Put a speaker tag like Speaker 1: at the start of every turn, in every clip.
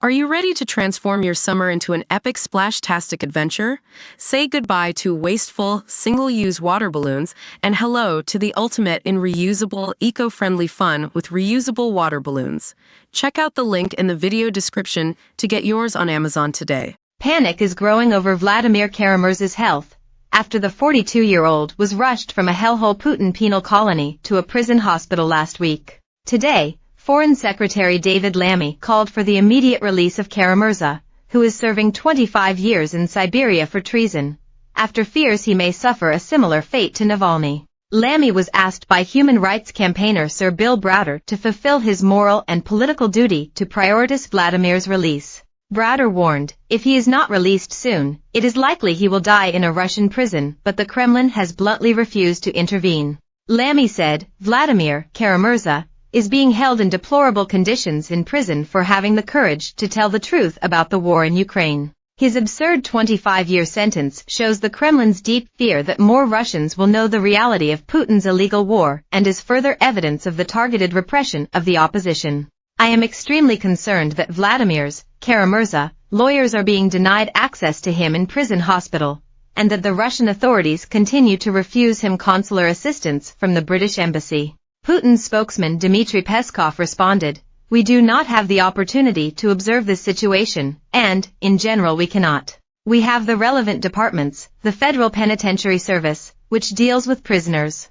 Speaker 1: Are you ready to transform your summer into an epic splash-tastic adventure? Say goodbye to wasteful, single-use water balloons and hello to the ultimate in reusable, eco-friendly fun with reusable water balloons. Check out the link in the video description to get yours on Amazon today.
Speaker 2: Panic is growing over Vladimir Kara-Murza's health, after the 42-year-old was rushed from a hellhole Putin penal colony to a prison hospital last week. Today, Foreign Secretary David Lammy called for the immediate release of Kara-Murza, who is serving 25 years in Siberia for treason, after fears he may suffer a similar fate to Navalny. Lammy was asked by human rights campaigner Sir Bill Browder to fulfill his moral and political duty to prioritize Vladimir's release. Browder warned, if he is not released soon, it is likely he will die in a Russian prison, but the Kremlin has bluntly refused to intervene. Lammy said, Vladimir Kara-Murza is being held in deplorable conditions in prison for having the courage to tell the truth about the war in Ukraine. His absurd 25-year sentence shows the Kremlin's deep fear that more Russians will know the reality of Putin's illegal war and is further evidence of the targeted repression of the opposition. I am extremely concerned that Vladimir's Kara-Murza lawyers are being denied access to him in prison hospital, and that the Russian authorities continue to refuse him consular assistance from the British embassy. Putin's spokesman Dmitry Peskov responded, "We do not have the opportunity to observe this situation, and, in general we cannot. We have the relevant departments, the Federal Penitentiary Service, which deals with prisoners.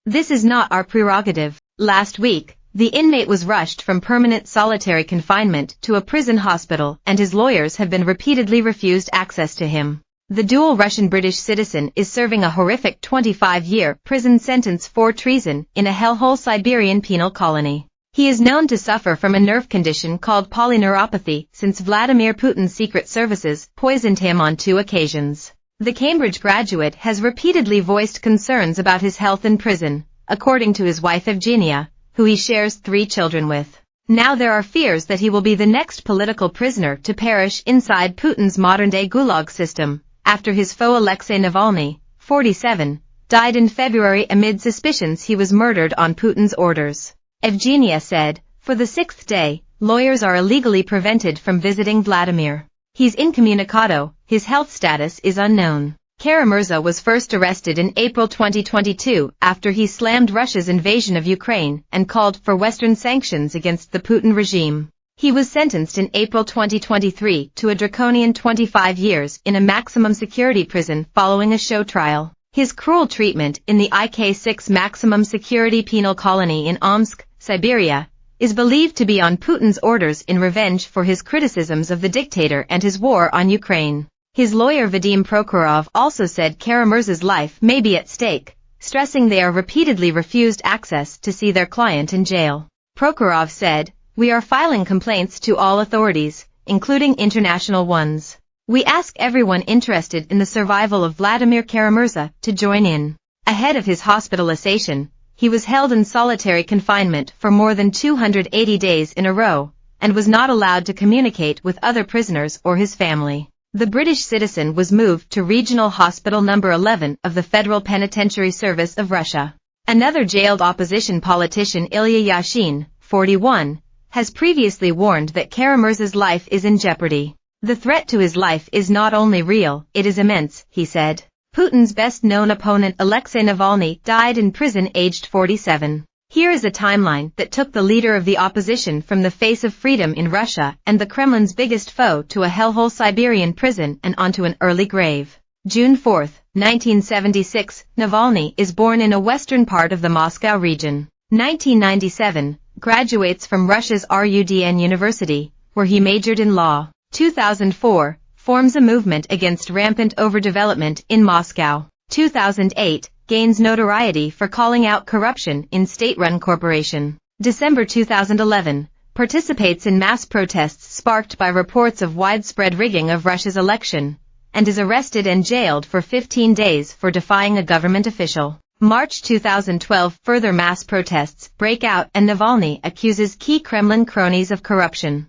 Speaker 2: This is not our prerogative." Last week, the inmate was rushed from permanent solitary confinement to a prison hospital and his lawyers have been repeatedly refused access to him. The dual Russian-British citizen is serving a horrific 25-year prison sentence for treason in a hellhole Siberian penal colony. He is known to suffer from a nerve condition called polyneuropathy since Vladimir Putin's secret services poisoned him on 2 occasions. The Cambridge graduate has repeatedly voiced concerns about his health in prison, according to his wife Evgenia, who he shares 3 children with. Now there are fears that he will be the next political prisoner to perish inside Putin's modern-day gulag system, after his foe Alexei Navalny, 47, died in February amid suspicions he was murdered on Putin's orders. Evgenia said, for the 6th day, lawyers are illegally prevented from visiting Vladimir. He's incommunicado, his health status is unknown. Kara-Murza was first arrested in April 2022 after he slammed Russia's invasion of Ukraine and called for Western sanctions against the Putin regime. He was sentenced in April 2023 to a draconian 25 years in a maximum security prison following a show trial. His cruel treatment in the IK-6 maximum security penal colony in Omsk, Siberia, is believed to be on Putin's orders in revenge for his criticisms of the dictator and his war on Ukraine. His lawyer Vadim Prokhorov also said Kara-Murza's life may be at stake, stressing they are repeatedly refused access to see their client in jail. Prokhorov said, "We are filing complaints to all authorities, including international ones. We ask everyone interested in the survival of Vladimir Kara-Murza to join in." Ahead of his hospitalization, he was held in solitary confinement for more than 280 days in a row, and was not allowed to communicate with other prisoners or his family. The British citizen was moved to Regional Hospital No. 11 of the Federal Penitentiary Service of Russia. Another jailed opposition politician Ilya Yashin, 41, has previously warned that Kara-Murza's life is in jeopardy. "The threat to his life is not only real, it is immense," he said. Putin's best-known opponent Alexei Navalny died in prison aged 47. Here is a timeline that took the leader of the opposition from the face of freedom in Russia and the Kremlin's biggest foe to a hellhole Siberian prison and onto an early grave. June 4, 1976, Navalny is born in a western part of the Moscow region. 1997, graduates from Russia's Rudn University, where he majored in law. 2004, forms a movement against rampant overdevelopment in Moscow. 2008, gains notoriety for calling out corruption in state-run corporation. December 2011, participates in mass protests sparked by reports of widespread rigging of Russia's election, and is arrested and jailed for 15 days for defying a government official. March 2012, further mass protests break out and Navalny accuses key Kremlin cronies of corruption.